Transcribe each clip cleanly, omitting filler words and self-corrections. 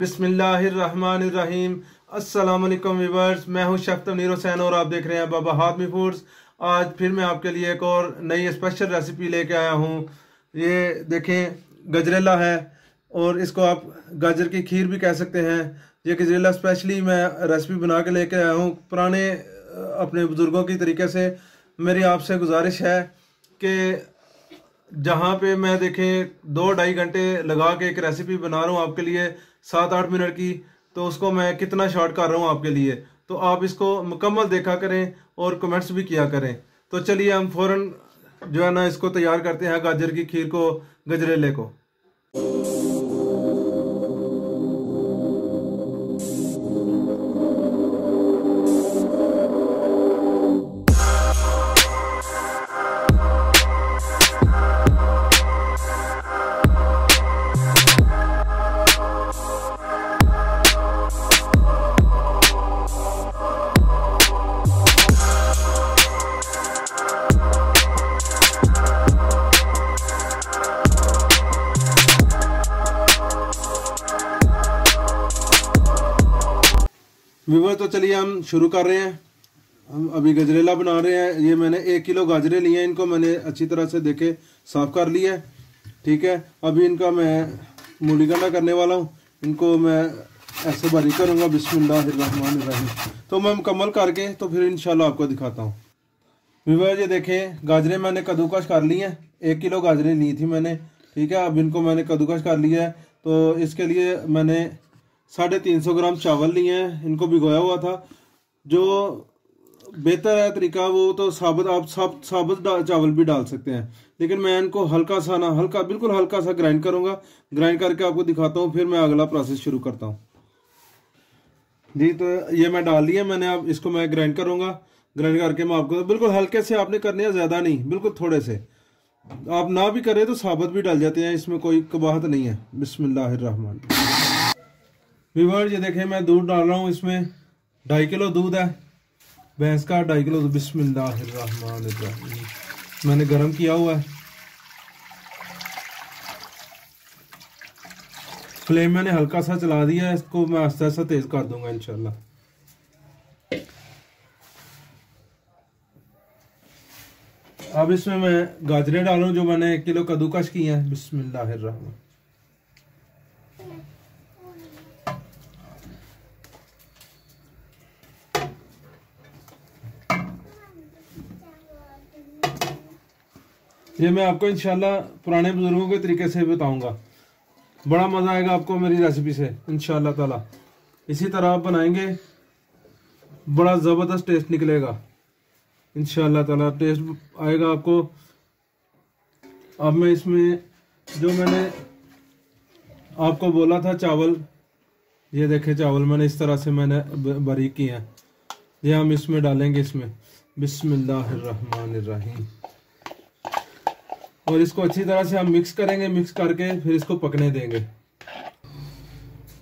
बिस्मिल्लाहिर्रहमानिर्रहीम। अस्सलाम वालेकुम व्यूअर्स, मैं हूं शेफ तमनीर हुसैन और आप देख रहे हैं बाबा हातमी फूड्स। आज फिर मैं आपके लिए एक और नई स्पेशल रेसिपी लेके आया हूं। ये देखें, गजरेला है और इसको आप गाजर की खीर भी कह सकते हैं। ये गजरेला स्पेशली मैं रेसिपी बना के लेके आया हूं पुराने अपने बुज़ुर्गों की तरीके से। मेरी आपसे गुजारिश है कि जहाँ पे मैं देखें 2-2.5 घंटे लगा के एक रेसिपी बना रहा हूँ आपके लिए 7-8 मिनट की, तो उसको मैं कितना शॉर्ट कर रहा हूँ आपके लिए। तो आप इसको मुकम्मल देखा करें और कमेंट्स भी किया करें। तो चलिए हम फ़ौरन जो है ना इसको तैयार करते हैं, गाजर की खीर को, गजरेले को। व्यूअर, तो चलिए हम शुरू कर रहे हैं। हम अभी गजरेला बना रहे हैं। ये मैंने 1 किलो गाजरे लिए हैं, इनको मैंने अच्छी तरह से देखे साफ कर लिया है। ठीक है, अभी इनका मैं मूलीगंडा करने वाला हूँ। इनको मैं ऐसे बारीक करूँगा। बिस्मिल्लाहिर्रहमानिर्रहीम। तो मैं मुकम्मल करके तो फिर इंशाल्लाह आपको दिखाता हूँ। व्यूअर, ये देखें, गाजरे मैंने कद्दूकस कर ली हैं। 1 किलो गाजरें ली थी मैंने। ठीक है, अब इनको मैंने कद्दूकस कर लिया है। तो इसके लिए मैंने 350 ग्राम चावल लिए हैं, इनको भिगोया हुआ था। जो बेहतर है तरीका वो तो साबुत, आप साबुत चावल भी डाल सकते हैं, लेकिन मैं इनको हल्का सा ना बिल्कुल हल्का सा ग्राइंड करूंगा। ग्राइंड करके आपको दिखाता हूँ, फिर मैं अगला प्रोसेस शुरू करता हूँ जी। तो ये मैं डाल लिया मैंने, अब इसको मैं ग्राइंड करूंगा। ग्राइंड करके मैं आपको बिल्कुल हल्के से आपने करनी है, ज्यादा नहीं, बिल्कुल थोड़े से। आप ना भी करें तो साबुत भी डाल जाते हैं, इसमें कोई कबाहत नहीं है। बिस्मिल्लाहिर्रहमान। व्यूअर, ये देखें, मैं दूध डाल रहा हूँ। इसमें 2.5 किलो दूध है, भैंस का 2.5 किलो। बिस्मिल्लाहिर्रहमानिर्रहीम। मैंने गरम किया हुआ है। फ्लेम मैंने हल्का सा चला दिया है, इसको मैं आस्ते आस्ते तेज कर दूंगा इंशाल्लाह। अब इसमें मैं गाजरें डालूं जो मैंने 1 किलो कद्दूकस की हैं। बिस्मिल्लाहिर्रहमान। ये मैं आपको इंशाल्लाह पुराने बुजुर्गों के तरीके से बताऊंगा। बड़ा मजा आएगा आपको मेरी रेसिपी से इंशाल्लाह ताला। इसी तरह आप बनाएंगे, बड़ा जबरदस्त टेस्ट निकलेगा इंशाल्लाह ताला। टेस्ट आएगा आपको। अब मैं इसमें जो मैंने आपको बोला था चावल, ये देखे चावल मैंने इस तरह से मैंने बारीक किए हैं। ये हम इसमें डालेंगे इसमें। बिस्मिल्लाहिर्रहमानिर्रहीम। और इसको अच्छी तरह से हम मिक्स करेंगे। मिक्स करके फिर इसको पकने देंगे।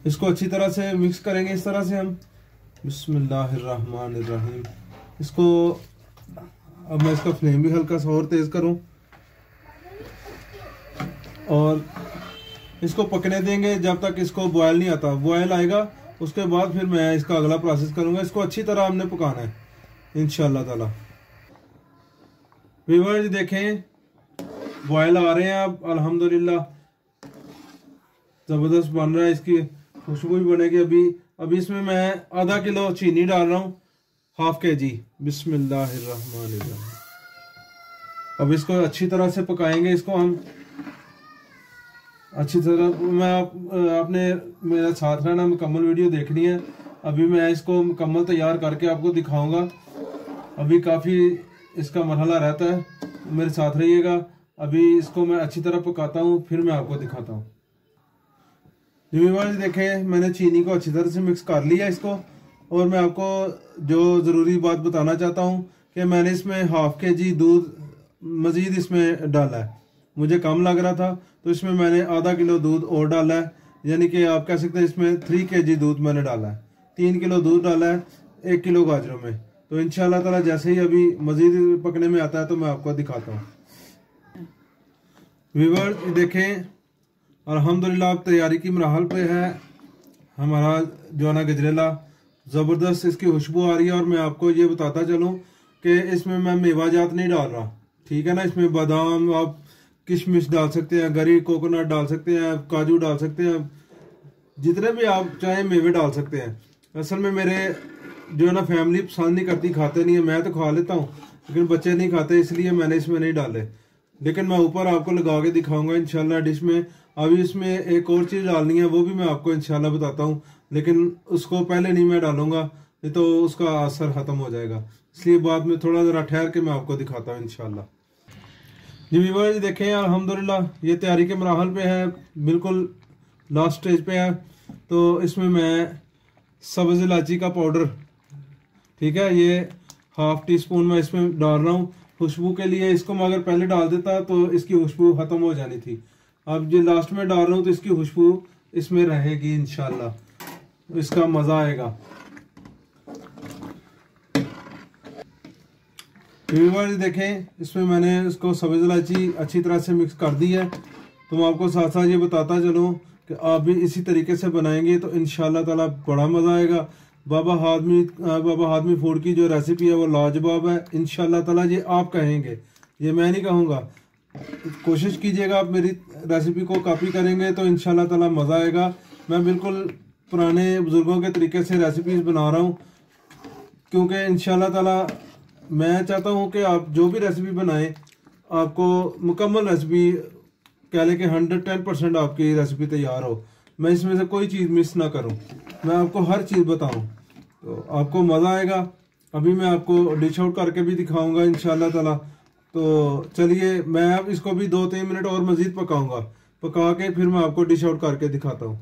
इसको अच्छी तरह से मिक्स करेंगे इस तरह से हम। बिस्मिल्लाहिर्रहमानिर्रहीम। इसको अब मैं इसका फ्लेम भी हल्का सा और तेज करूं और इसको पकने देंगे जब तक इसको बॉयल नहीं आता। बॉयल आएगा उसके बाद फिर मैं इसका अगला प्रोसेस करूंगा। इसको अच्छी तरह हमने पकाना है इंशाल्लाह ताला। व्यूअर्स, देखें, बॉयल आ रहे हैं अब अल्हम्दुलिल्लाह। जबरदस्त बन रहा है, इसकी खुशबू भी बनेगी। अभी इसमें मैं आधा किलो चीनी डाल रहा हूँ, 1/2 kg। बिस्मिल्लाहिर्रहमानिर्रहीम। अब इसको अच्छी तरह से पकाएंगे। इसको हम अच्छी तरह, मैं आपने मेरा साथ रहना, मुकम्मल वीडियो देखनी है। अभी मैं इसको मुकम्मल तैयार करके आपको दिखाऊंगा। अभी काफ़ी इसका मरहला रहता है, मेरे साथ रहिएगा। अभी इसको मैं अच्छी तरह पकाता हूँ, फिर मैं आपको दिखाता हूँ। देखें, मैंने चीनी को अच्छी तरह से मिक्स कर लिया इसको। और मैं आपको जो ज़रूरी बात बताना चाहता हूँ कि मैंने इसमें 1/2 kg दूध मज़ीद इसमें डाला है। मुझे कम लग रहा था तो इसमें मैंने आधा किलो दूध और डाला है। यानी कि आप कह सकते हैं इसमें 3 kg दूध मैंने डाला है। 3 किलो दूध डाला है 1 किलो गाजरों में। तो इंशाल्लाह ताला जैसे ही अभी मज़ीद पकने में आता है तो मैं आपको दिखाता हूँ। व्यूअर्स, देखें, अल्हम्दुलिल्लाह अब तैयारी की मरहल पे है। हमारा जो है ना गजरेला, ज़बरदस्त इसकी खुशबू आ रही है। और मैं आपको ये बताता चलूँ कि इसमें मैं मेवा जात नहीं डाल रहा, ठीक है ना। इसमें बादाम, आप किशमिश डाल सकते हैं, गरी कोकोनट डाल सकते हैं, काजू डाल सकते हैं, जितने भी आप चाहे मेवे डाल सकते हैं। असल में मेरे जो है ना फैमिली पसंद नहीं करती, खाते नहीं है। मैं तो खा लेता हूँ लेकिन बच्चे नहीं खाते, इसलिए मैंने इसमें नहीं डाले। लेकिन मैं ऊपर आपको लगा के दिखाऊंगा इंशाल्लाह डिश में। अभी इसमें एक और चीज़ डालनी है, वो भी मैं आपको इंशाल्लाह बताता हूँ, लेकिन उसको पहले नहीं मैं डालूंगा, नहीं तो उसका असर ख़त्म हो जाएगा। इसलिए बाद में थोड़ा ज़रा ठहर के मैं आपको दिखाता हूँ इंशाल्लाह। जी व्यूअर्स देखें, अल्हम्दुलिल्लाह ये तैयारी के मराहल पे है, बिल्कुल लास्ट स्टेज पे है। तो इसमें मैं सब्ज़ इलायची का पाउडर, ठीक है, ये हाफ टी स्पून मैं इसमें डाल रहा हूँ खुशबू के लिए। इसको मैं अगर पहले डाल देता तो इसकी खुशबू ख़त्म हो जानी थी। अब जो लास्ट में डाल रहा हूँ तो इसकी खुशबू इसमें रहेगी इंशाल्लाह, इसका मज़ा आएगा। व्यूअर्स देखें, इसमें मैंने इसको सब्ज़ इलायची अच्छी तरह से मिक्स कर दी है। तो मैं आपको साथ साथ ये बताता चलूँ कि आप भी इसी तरीके से बनाएंगे तो इंशाल्लाह ताला बड़ा मज़ा आएगा। बाबा हादमी फूड की जो रेसिपी है वो लाजवाब है इंशाल्लाह ताला। ये आप कहेंगे, ये मैं नहीं कहूँगा। कोशिश कीजिएगा, आप मेरी रेसिपी को कॉपी करेंगे तो इंशाल्लाह ताला मज़ा आएगा। मैं बिल्कुल पुराने बुज़ुर्गों के तरीके से रेसिपीज़ बना रहा हूँ, क्योंकि इंशाल्लाह ताला मैं चाहता हूँ कि आप जो भी रेसिपी बनाएं आपको मुकम्मल रेसिपी कह लें कि 110% आपकी रेसिपी तैयार हो। मैं इसमें से कोई चीज़ मिस ना करूं, मैं आपको हर चीज़ बताऊं तो आपको मज़ा आएगा। अभी मैं आपको डिश आउट करके भी दिखाऊंगा इंशाल्लाह ताला। तो चलिए, मैं अब इसको भी 2-3 मिनट और मज़ीद पकाऊंगा, पका के फिर मैं आपको डिश आउट करके दिखाता हूँ।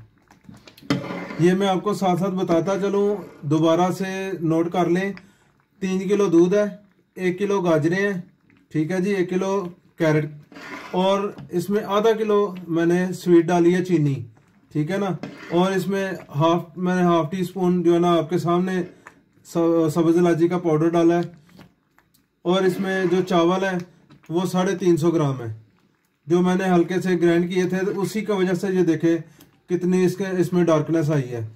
ये मैं आपको साथ साथ बताता चलूँ, दोबारा से नोट कर लें। 3 किलो दूध है, 1 किलो गाजरें हैं, ठीक है जी, 1 किलो कैरेट, और इसमें आधा किलो मैंने स्वीट डाली है, चीनी, ठीक है ना। और इसमें मैंने हाफ टी स्पून जो है ना आपके सामने सब्ज़ इलायची का पाउडर डाला है। और इसमें जो चावल है वो 350 ग्राम है, जो मैंने हल्के से ग्राइंड किए थे, तो उसी की वजह से ये देखे कितनी इसमें डार्कनेस आई है।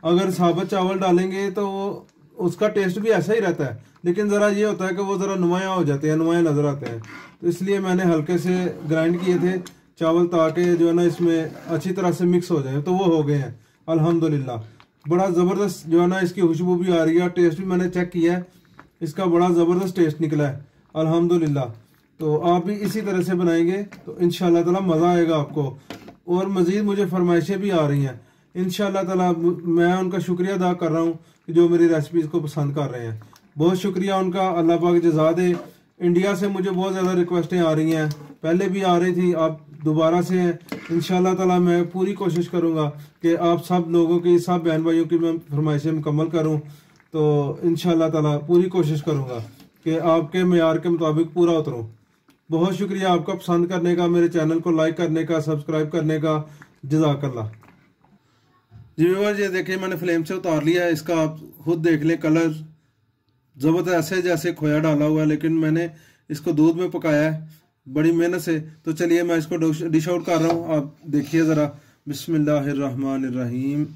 अगर साबुत चावल डालेंगे तो वो उसका टेस्ट भी ऐसा ही रहता है, लेकिन ज़रा ये होता है कि वो ज़रा नुमाया हो जाते हैं, नुमाया नज़र आते हैं। तो इसलिए मैंने हल्के से ग्राइंड किए थे चावल, ताकि जो है ना इसमें अच्छी तरह से मिक्स हो जाए। तो वो हो गए हैं अल्हम्दुलिल्लाह। बड़ा ज़बरदस्त जो है ना इसकी खुशबू भी आ रही है, टेस्ट भी मैंने चेक किया है, इसका बड़ा ज़बरदस्त टेस्ट निकला है अल्हम्दुलिल्लाह। तो आप भी इसी तरह से बनाएंगे तो इंशाल्लाह ताला मज़ा आएगा आपको। और मज़ीद मुझे फरमाइशें भी आ रही हैं, इंशाल्लाह ताला मैं उनका शुक्रिया अदा कर रहा हूँ जो मेरी रेसिपीज़ को पसंद कर रहे हैं। बहुत शुक्रिया उनका, अल्लाह पाक जज़ा दे। इंडिया से मुझे बहुत ज़्यादा रिक्वेस्टें आ रही हैं, पहले भी आ रही थी, आप दोबारा से हैं। इंशाल्लाह ताला मैं पूरी कोशिश करूँगा कि आप सब लोगों की, सब बहन भाइयों की मैं फरमाइशें मुकम्मल करूँ। तो इंशाल्लाह ताला पूरी कोशिश करूँगा कि आपके मेयार के मुताबिक पूरा उतरूँ। बहुत शुक्रिया आपका पसंद करने का, मेरे चैनल को लाइक करने का, सब्सक्राइब करने का। जज़ाकल्लाह। जी व्यूअर्स, ये देखिए मैंने फ्लेम से उतार लिया है, इसका आप खुद देख लें, कलर ज़बरदस्त ऐसे जैसे खोया डाला हुआ है, लेकिन मैंने इसको दूध में पकाया है बड़ी मेहनत से। तो चलिए मैं इसको डिश आउट कर रहा हूँ, आप देखिए ज़रा। बिस्मिल्लाहिर्रहमानिर्रहीम।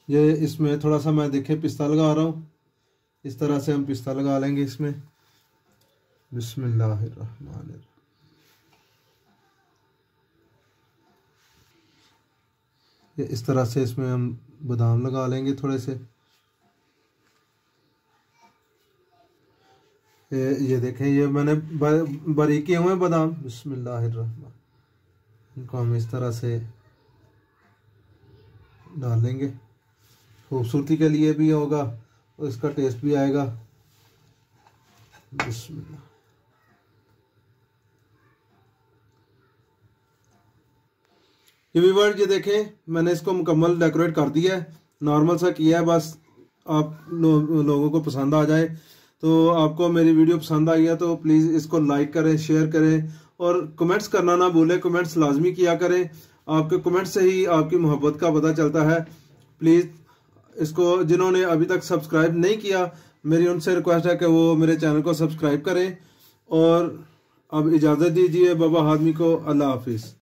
ये इसमें थोड़ा सा मैं देखे पिस्ता लगा रहा हूँ, इस तरह से हम पिस्ता लगा लेंगे इसमें। बिस्मिल्लाहिर्रहमानिर्रहीम। ये इस तरह से इसमें हम बादाम लगा लेंगे थोड़े से। ये देखें, ये मैंने बारीक किए हुए हैं बादाम। बिस्मिल्लाहिर्रहमान, इनको हम इस तरह से डाल लेंगे, खूबसूरती के लिए भी होगा और इसका टेस्ट भी आएगा। बिस्मिल्लाह। ये देखें, मैंने इसको मुकम्मल डेकोरेट कर दिया है, नॉर्मल सा किया है, बस आप लोगों को पसंद आ जाए। तो आपको मेरी वीडियो पसंद आई है तो प्लीज़ इसको लाइक करें, शेयर करें और कमेंट्स करना ना भूलें। कमेंट्स लाजमी किया करें, आपके कमेंट्स से ही आपकी मोहब्बत का पता चलता है। प्लीज़ इसको जिन्होंने अभी तक सब्सक्राइब नहीं किया, मेरी उनसे रिक्वेस्ट है कि वो मेरे चैनल को सब्सक्राइब करें। और अब इजाज़त दीजिए बाबा हाज़मी को। अल्लाह हाफिज़।